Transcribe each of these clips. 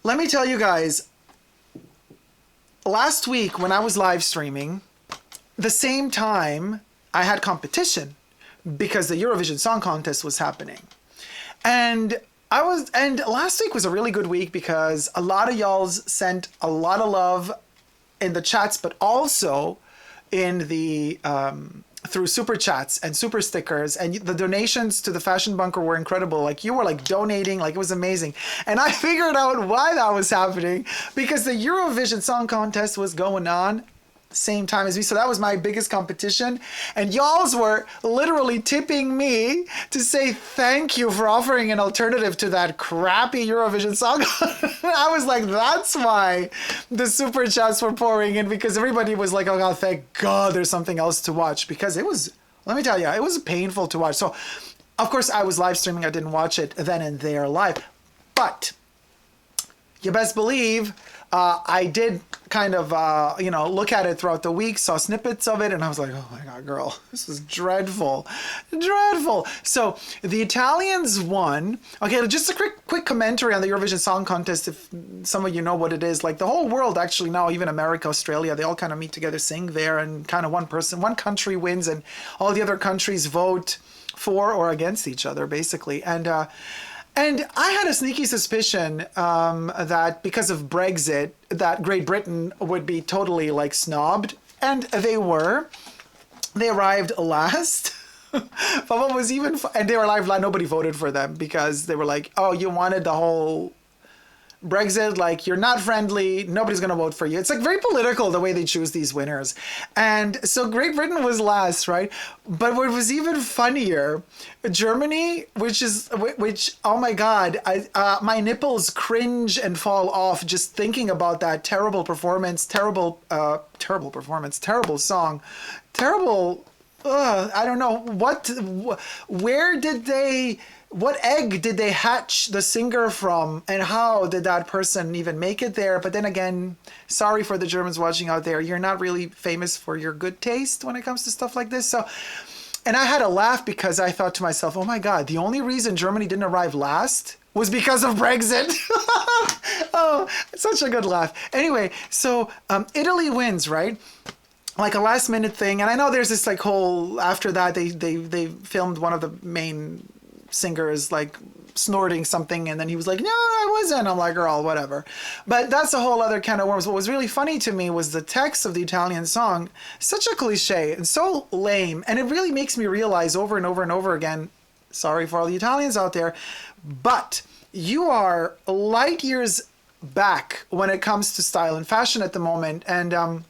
let me tell you guys, last week when I was live streaming, the same time I had competition because the Eurovision Song Contest was happening. And last week was a really good week because a lot of y'all sent a lot of love in the chats, but also in the through super chats and super stickers, and the donations to the Fashion Bunker were incredible. Like, you were like donating, like it was amazing. And I figured out why that was happening, because the Eurovision Song Contest was going on same time as me, so that was my biggest competition, and y'alls were literally tipping me to say thank you for offering an alternative to that crappy Eurovision song. I was like, that's why the super chats were pouring in, because everybody was like, oh god, thank god there's something else to watch, because it was, let me tell you, it was painful to watch. So of course I was live streaming, I didn't watch it then and there live, but you best believe I did kind of, look at it throughout the week, saw snippets of it, and I was like, oh my god, girl, this is dreadful. Dreadful. So the Italians won. Okay, just a quick commentary on the Eurovision Song Contest, if some of you know what it is. Like, the whole world, actually now, even America, Australia, they all kind of meet together, sing there, and kind of one country wins, and all the other countries vote for or against each other, basically. And I had a sneaky suspicion that because of Brexit, that Great Britain would be totally like snobbed, and they were. They arrived last. But what was even and they were arrived last. Nobody voted for them because they were like, oh, you wanted the whole Brexit, like, you're not friendly, nobody's gonna vote for you. It's like very political the way they choose these winners. And so Great Britain was last, right? But what was even funnier, Germany, which oh my god, my nipples cringe and fall off just thinking about that terrible performance, terrible song, terrible. I don't know what egg did they hatch the singer from, and how did that person even make it there? But then again, sorry for the Germans watching out there, you're not really famous for your good taste when it comes to stuff like this. So, and I had a laugh because I thought to myself, oh my god, the only reason Germany didn't arrive last was because of Brexit. Oh, such a good laugh. Anyway, so Italy wins, right? Like a last minute thing. And I know there's this like whole, after that they filmed one of the main singers like snorting something, and then he was like, no, I wasn't. I'm like, girl, whatever. But that's a whole other can of worms. What was really funny to me was the text of the Italian song. Such a cliche and so lame, and it really makes me realize over and over and over again, sorry for all the Italians out there, but you are light years back when it comes to style and fashion at the moment. And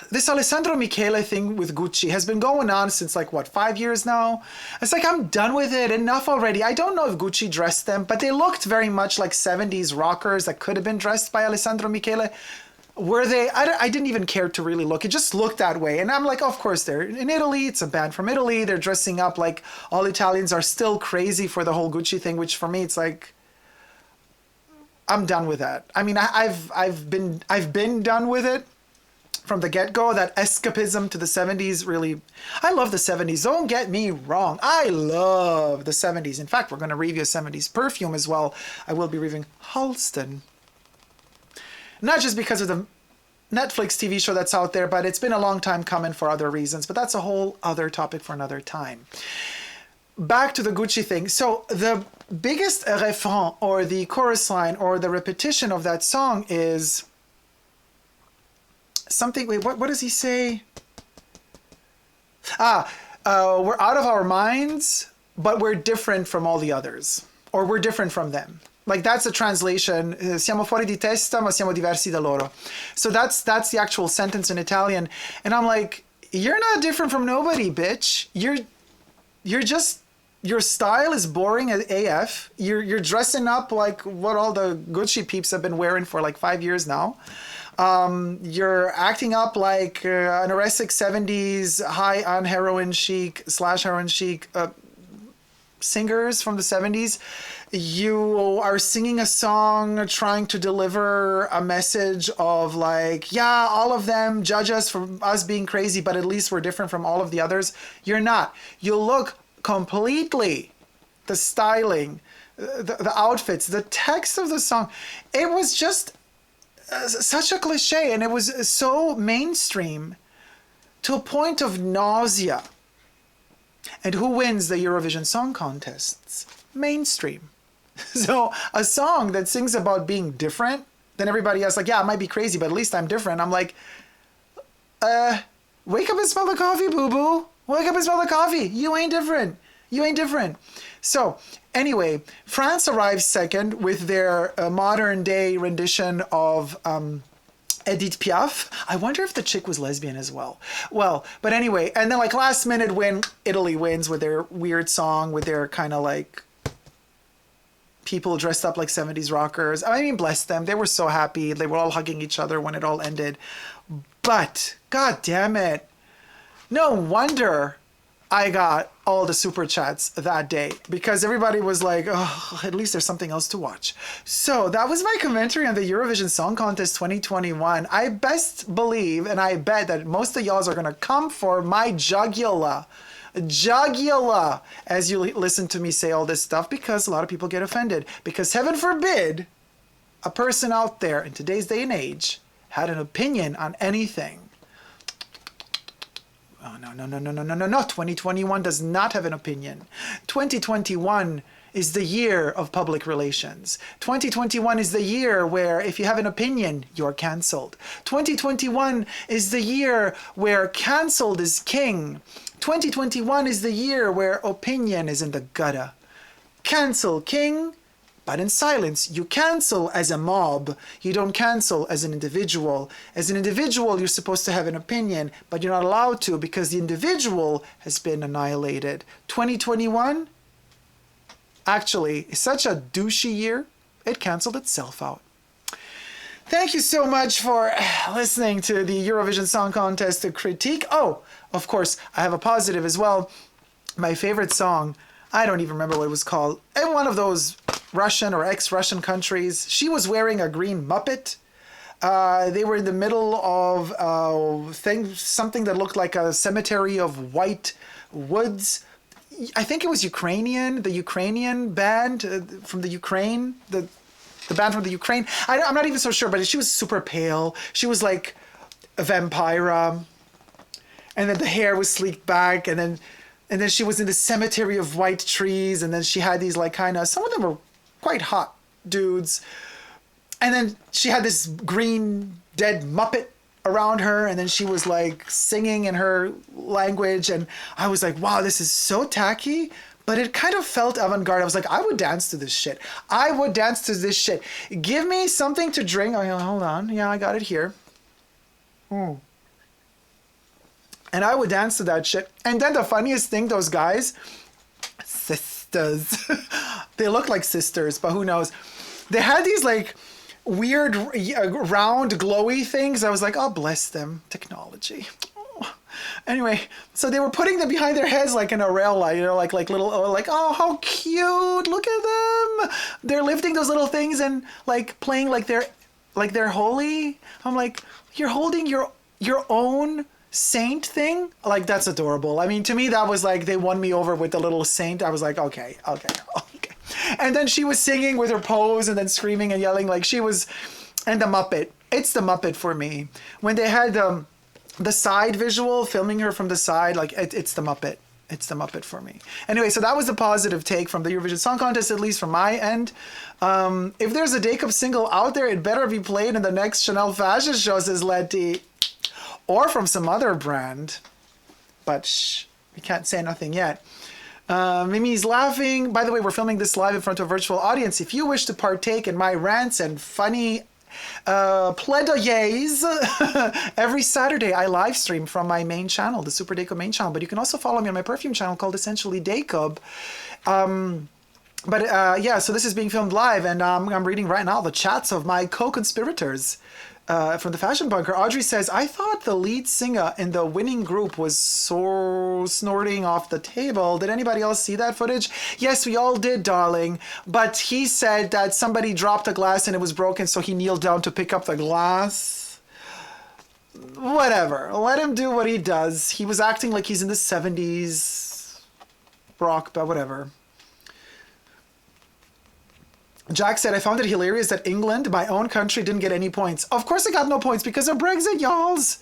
this Alessandro Michele thing with Gucci has been going on since like, what, 5 years now? It's like, I'm done with it. Enough already. I don't know if Gucci dressed them, but they looked very much like 70s rockers that could have been dressed by Alessandro Michele. Were they? I didn't even care to really look. It just looked that way. And I'm like, of course, they're in Italy. It's a band from Italy. They're dressing up like all Italians are still crazy for the whole Gucci thing, which for me, it's like, I'm done with that. I mean, I've been done with it. From the get-go, that escapism to the 70s, really, I love the 70s. Don't get me wrong. I love the 70s. In fact, we're going to review a 70s perfume as well. I will be reviewing Halston. Not just because of the Netflix TV show that's out there, but it's been a long time coming for other reasons. But that's a whole other topic for another time. Back to the Gucci thing. So the biggest refrain, or the chorus line, or the repetition of that song is something, wait, what does he say? We're out of our minds, but we're different from all the others. Or we're different from them. Like, that's the translation. Siamo fuori di testa, ma siamo diversi da loro. So that's the actual sentence in Italian. And I'm like, you're not different from nobody, bitch. You're just, your style is boring as AF. You're dressing up like what all the Gucci peeps have been wearing for like 5 years now. You're acting up like an anorexic 70s high on heroin chic / heroin chic singers from the 70s. You are singing a song trying to deliver a message of like, yeah, all of them judge us for us being crazy, but at least we're different from all of the others. You're not. You look completely, the styling, the outfits, the text of the song. It was just such a cliche, and it was so mainstream to a point of nausea. And who wins the Eurovision Song Contests? Mainstream. So a song that sings about being different than everybody else, like, yeah, I might be crazy, but at least I'm different. I'm like, wake up and smell the coffee, boo-boo. Wake up and smell the coffee. You ain't different. You ain't different. So anyway, France arrives second with their modern day rendition of Edith Piaf. I wonder if the chick was lesbian as well. Well, but anyway, and then like last minute win, Italy wins with their weird song, with their kind of like people dressed up like 70s rockers. I mean, bless them. They were so happy. They were all hugging each other when it all ended. But, god damn it. No wonder I got all the super chats that day, because everybody was like, oh, at least there's something else to watch. So that was my commentary on the Eurovision Song Contest 2021. I best believe, and I bet that most of y'all are going to come for my jugular, as you listen to me say all this stuff, because a lot of people get offended. Because heaven forbid a person out there in today's day and age had an opinion on anything. Oh, no. 2021 does not have an opinion. 2021 is the year of public relations. 2021 is the year where if you have an opinion, you're canceled. 2021 is the year where canceled is king. 2021 is the year where opinion is in the gutter. Cancel king, but in silence. You cancel as a mob. You don't cancel as an individual. As an individual, you're supposed to have an opinion, but you're not allowed to because the individual has been annihilated. 2021, actually, is such a douchey year, it canceled itself out. Thank you so much for listening to the Eurovision Song Contest critique. Oh, of course, I have a positive as well. My favorite song, I don't even remember what it was called. In one of those Russian or ex-Russian countries, she was wearing a green Muppet. They were in the middle of something that looked like a cemetery of white woods. I think it was Ukrainian, the Ukrainian band from the Ukraine, the band from the Ukraine. I'm not even so sure, but she was super pale. She was like a vampira. And then the hair was sleeked back, and then she was in the cemetery of white trees, and then she had these like kind of, some of them were quite hot dudes. And then she had this green dead Muppet around her, and then she was like singing in her language, and I was like, wow, this is so tacky, but it kind of felt avant-garde. I was like, I would dance to this shit. I would dance to this shit. Give me something to drink. Oh, hold on. Yeah, I got it here. And I would dance to that shit. And then the funniest thing, those guys, sisters, they look like sisters, but who knows? They had these like weird round glowy things. I was like, oh, bless them, technology. Oh. Anyway, so they were putting them behind their heads like an aureola, you know, like little, like, oh, how cute, look at them. They're lifting those little things and like playing like they're holy. I'm like, you're holding your own saint thing? Like, that's adorable. I mean, to me, that was like, they won me over with the little saint. I was like, okay. And then she was singing with her pose and then screaming and yelling like she was, and the Muppet. It's the Muppet for me. When they had the side visual, filming her from the side, like it's the Muppet. It's the Muppet for me. Anyway, so that was a positive take from the Eurovision Song Contest, at least from my end. If there's a Dacob single out there, it better be played in the next Chanel fashion show, says Letty. Or from some other brand. But shh, we can't say nothing yet. Mimi's laughing. By the way, we're filming this live in front of a virtual audience. If you wish to partake in my rants and funny plaidoyers, every Saturday I live stream from my main channel, the Super Dacob main channel. But you can also follow me on my perfume channel called Essentially Dacob. Yeah, so this is being filmed live, and I'm reading right now the chats of my co-conspirators. From the Fashion Bunker, Audrey says, I thought the lead singer in the winning group was so snorting off the table. Did anybody else see that footage? Yes, we all did, darling. But he said that somebody dropped a glass and it was broken, so he kneeled down to pick up the glass. Whatever. Let him do what he does. He was acting like he's in the 70s. Rock, but whatever. Jack said, I found it hilarious that England, my own country, didn't get any points. Of course it got no points because of Brexit, y'alls.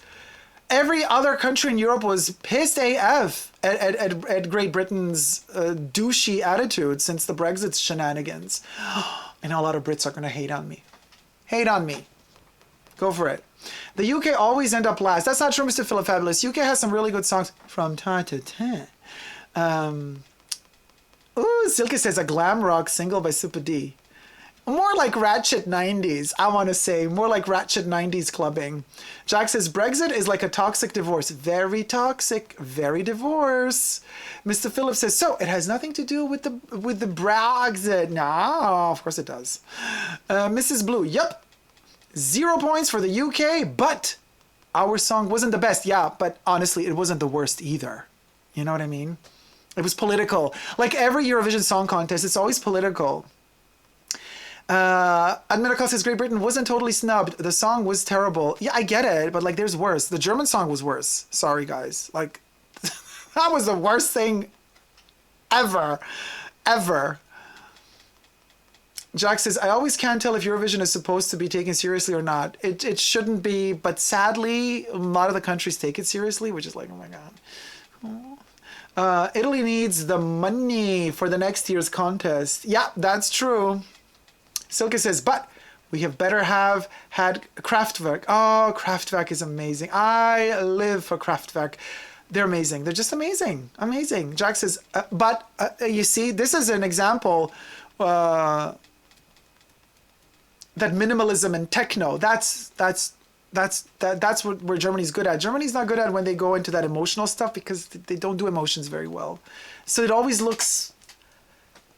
Every other country in Europe was pissed AF at Great Britain's douchey attitude since the Brexit shenanigans. I know a lot of Brits are going to hate on me. Hate on me. Go for it. The UK always end up last. That's not true, Mr. Philip Fabulous. UK has some really good songs from time to time. Ooh, Silke says a glam rock single by Super D. More like ratchet 90s, I want to say. More like ratchet 90s clubbing. Jack says, Brexit is like a toxic divorce. Very toxic, very divorce. Mr. Philip says, so it has nothing to do with the Brexit. No, of course it does. Mrs. Blue, yep. 0 points for the UK, but our song wasn't the best. Yeah, but honestly, it wasn't the worst either. You know what I mean? It was political. Like every Eurovision Song Contest, it's always political. Admiral says Great Britain wasn't totally snubbed. The song was terrible. Yeah, I get it, but like there's worse. The German song was worse. Sorry, guys. Like that was the worst thing ever. Ever. Jack says, I always can't tell if Eurovision is supposed to be taken seriously or not. It shouldn't be, but sadly, a lot of the countries take it seriously, which is like, oh my God. Italy needs the money for the next year's contest. Yeah, that's true. Silke says, but we have better have had Kraftwerk. Oh, Kraftwerk is amazing. I live for Kraftwerk. They're amazing. They're just amazing. Amazing. Jack says, but you see, this is an example that minimalism and techno, that's what where Germany's good at. Germany's not good at when they go into that emotional stuff because they don't do emotions very well. So it always looks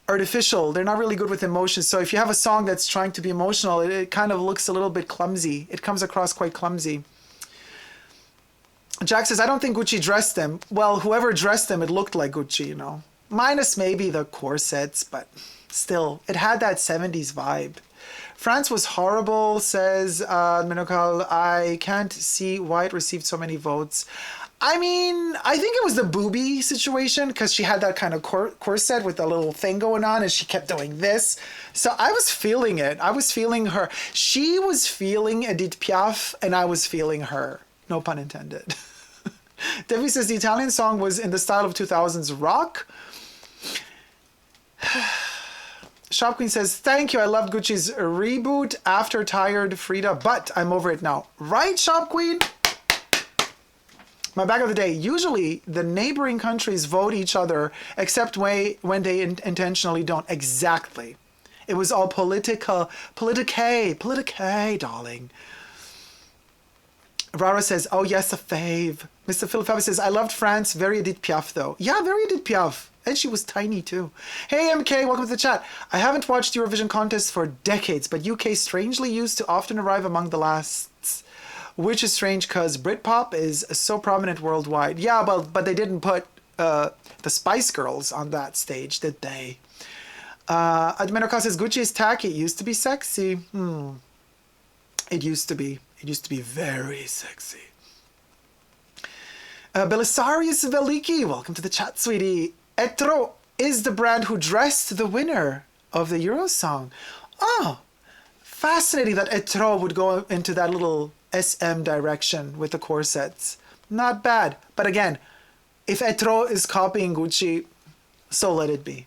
artificial. They're not really good with emotions. So if you have a song that's trying to be emotional, it kind of looks a little bit clumsy. It comes across quite clumsy. Jack says, I don't think Gucci dressed them. Well, whoever dressed them, it looked like Gucci, you know. Minus maybe the corsets, but still, it had that 70s vibe. France was horrible, says Minokal. I can't see why it received so many votes. I mean, I think it was the boobie situation because she had that kind of corset with a little thing going on and she kept doing this. So I was feeling it. I was feeling her. She was feeling Edith Piaf and I was feeling her. No pun intended. Debbie says the Italian song was in the style of 2000s rock. Shop Queen says, thank you. I loved Gucci's reboot after Tired Frida, but I'm over it now. Right, Shop Queen? My bag of the day. Usually the neighboring countries vote each other, except when they intentionally don't. Exactly. It was all politique, darling. Rara says, oh yes, a fave. Mr. Philip Faber says, I loved France. Very Edith Piaf though. Yeah, very Edith Piaf. And she was tiny too. Hey MK, welcome to the chat. I haven't watched Eurovision contests for decades, but UK strangely used to often arrive among the lasts. Which is strange because Britpop is so prominent worldwide. Yeah, but they didn't put the Spice Girls on that stage, did they? Adminoka says, Gucci is tacky. It used to be sexy. It used to be. It used to be very sexy. Belisarius Veliki, welcome to the chat, sweetie. Etro is the brand who dressed the winner of the Eurosong. Oh, fascinating that Etro would go into that little SM direction with the corsets. Not bad. But again, if Etro is copying Gucci, so let it be.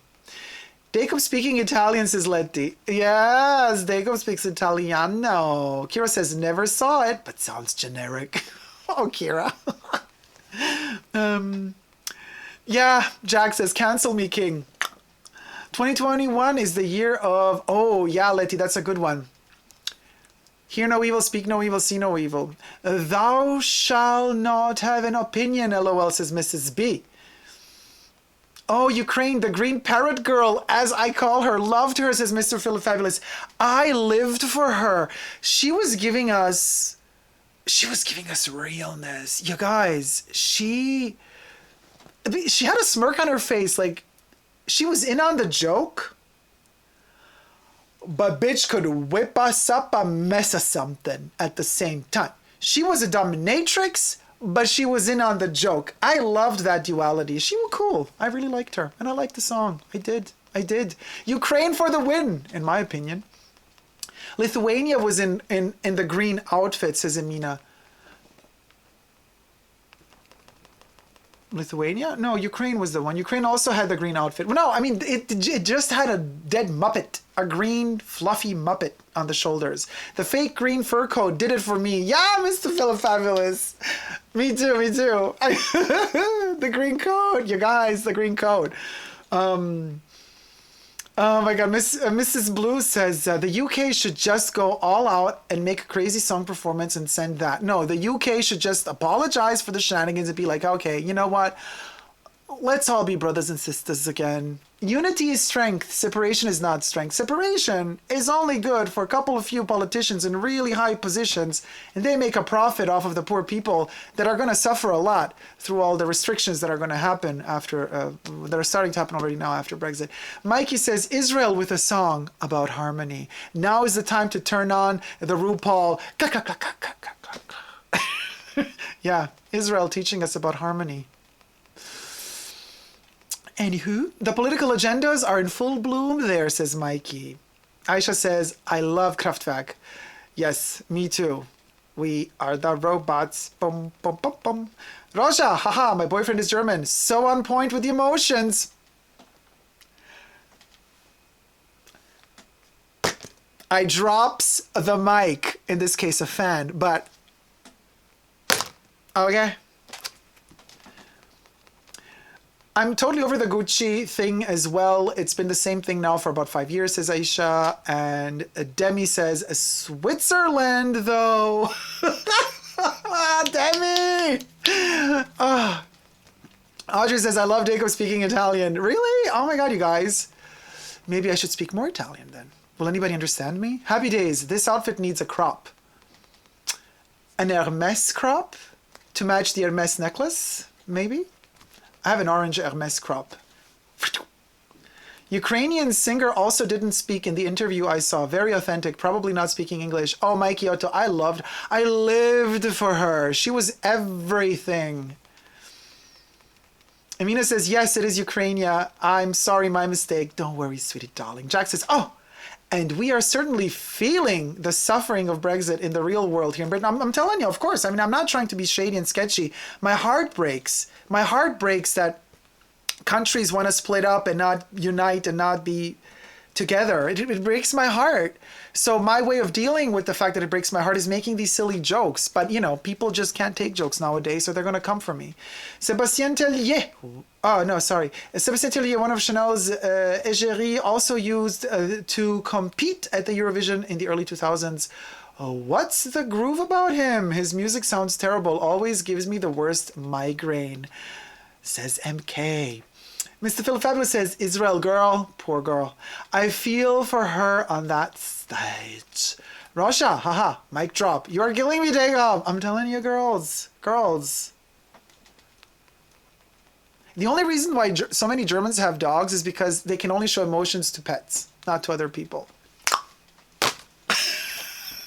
Dacob speaking Italian, says Letty. Yes, Dacob speaks Italiano. Kira says, never saw it, but sounds generic. Oh, Kira. Yeah, Jack says, cancel me, king. 2021 is the year of... Oh, yeah, Letty, that's a good one. Hear no evil, speak no evil, see no evil. Thou shalt not have an opinion, LOL, says Mrs. B. Oh, Ukraine, the green parrot girl, as I call her, loved her, says Mr. Philip Fabulous. I lived for her. She was giving us realness. You guys, she had a smirk on her face, like she was in on the joke, but bitch could whip us up a mess of something at the same time. She was a dominatrix, but she was in on the joke. I loved that duality. She was cool. I really liked her, and I liked the song. I did. I did. Ukraine for the win, in my opinion. Lithuania was in the green outfit, says Emina. Lithuania? No, Ukraine was the one. Ukraine also had the green outfit. No, I mean, it just had a dead Muppet, a green fluffy Muppet on the shoulders. The fake green fur coat did it for me. Yeah, Mr. Philip Fabulous. Me too, me too. The green coat, you guys, the green coat. Oh my God, Mrs. Blue says the UK should just go all out and make a crazy song performance and send that. No, the UK should just apologize for the shenanigans and be like, okay, you know what? Let's all be brothers and sisters again. Unity is strength. Separation is not strength. Separation is only good for a couple of few politicians in really high positions, and they make a profit off of the poor people that are going to suffer a lot through all the restrictions that are going to happen after, that are starting to happen already now after Brexit. Mikey says, Israel with a song about harmony. Now is the time to turn on the RuPaul. Yeah, Israel teaching us about harmony. Anywho, the political agendas are in full bloom there, says Mikey. Aisha says, I love Kraftwerk. Yes, me too. We are the robots. Bum, bum, bum, bum. Roja, haha, my boyfriend is German. So on point with the emotions. I drops the mic, in this case a fan, but okay. I'm totally over the Gucci thing as well. It's been the same thing now for about 5 years, says Aisha. And Demi says, Switzerland, though. Demi! Oh. Audrey says, I love Dacob speaking Italian. Really? Oh my God, you guys. Maybe I should speak more Italian then. Will anybody understand me? Happy days. This outfit needs a crop. An Hermes crop to match the Hermes necklace, maybe? I have an orange Hermes crop. Ukrainian singer also didn't speak in the interview I saw. Very authentic, probably not speaking English. Oh, Mikey Otto, I lived for her. She was everything. Amina says, yes, it is Ukrainian. I'm sorry, my mistake. Don't worry, sweetie darling. Jack says, oh, and we are certainly feeling the suffering of Brexit in the real world here in Britain. I'm telling you, of course. I mean, I'm not trying to be shady and sketchy. My heart breaks. My heart breaks that countries want to split up and not unite and not be together. It breaks my heart. So my way of dealing with the fact that it breaks my heart is making these silly jokes. But, you know, people just can't take jokes nowadays, so they're going to come for me. Sébastien Tellier. Oh, no, sorry. Sébastien Tellier, one of Chanel's égéries, also used to compete at the Eurovision in the early 2000s. Oh, what's the groove about him? His music sounds terrible. Always gives me the worst migraine, says MK. Mr. Phil Fabulous says, Israel girl, poor girl. I feel for her on that stage. Russia, haha, mic drop. You are killing me, Dacob. I'm telling you, girls. The only reason why so many Germans have dogs is because they can only show emotions to pets, not to other people.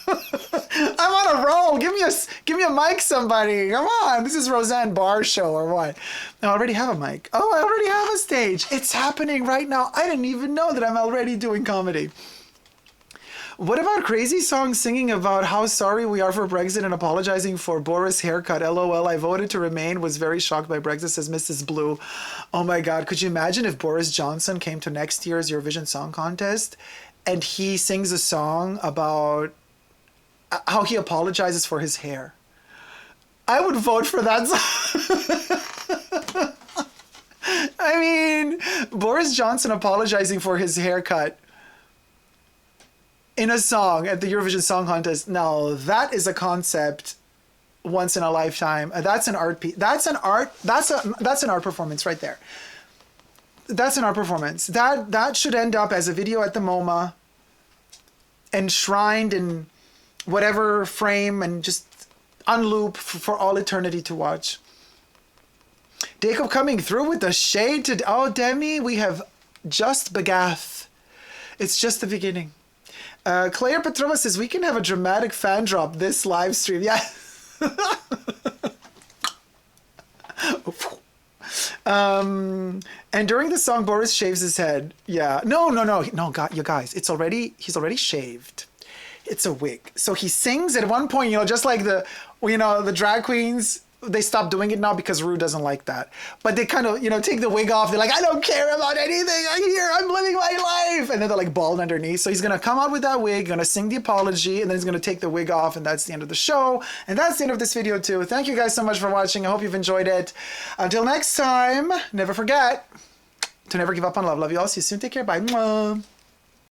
I'm on a roll. Give me a mic, somebody. Come on. This is Roseanne Barr's show or what? I already have a mic. Oh, I already have a stage. It's happening right now. I didn't even know that I'm already doing comedy. What about Crazy Song singing about how sorry we are for Brexit and apologizing for Boris' haircut? LOL, I voted to remain, was very shocked by Brexit, says Mrs. Blue. Oh my God, could you imagine if Boris Johnson came to next year's Eurovision Song Contest and he sings a song about how he apologizes for his hair? I would vote for that song. I mean, Boris Johnson apologizing for his haircut in a song at the Eurovision Song Contest. Now, that is a concept once in a lifetime. That's an art piece. That's an art performance right there. That's an art performance. That should end up as a video at the MoMA, enshrined in whatever frame and just on loop for all eternity to watch. Dacob coming through with the shade to... Oh, Demi, we have just begath. It's just the beginning. Claire Petrova says, we can have a dramatic fan drop this live stream. Yeah. And during the song, Boris shaves his head. Yeah. No, God, you guys, he's already shaved. It's a wig. So he sings at one point, just like the drag queens, they stop doing it now because Rue doesn't like that. But they kind of, take the wig off. They're like, I don't care about anything. I'm here. I'm living my life. And then they're like bald underneath. So he's going to come out with that wig, going to sing the apology, and then he's going to take the wig off. And that's the end of the show. And that's the end of this video too. Thank you guys so much for watching. I hope you've enjoyed it. Until next time, never forget to never give up on love. Love you all. See you soon. Take care. Bye. Mwah.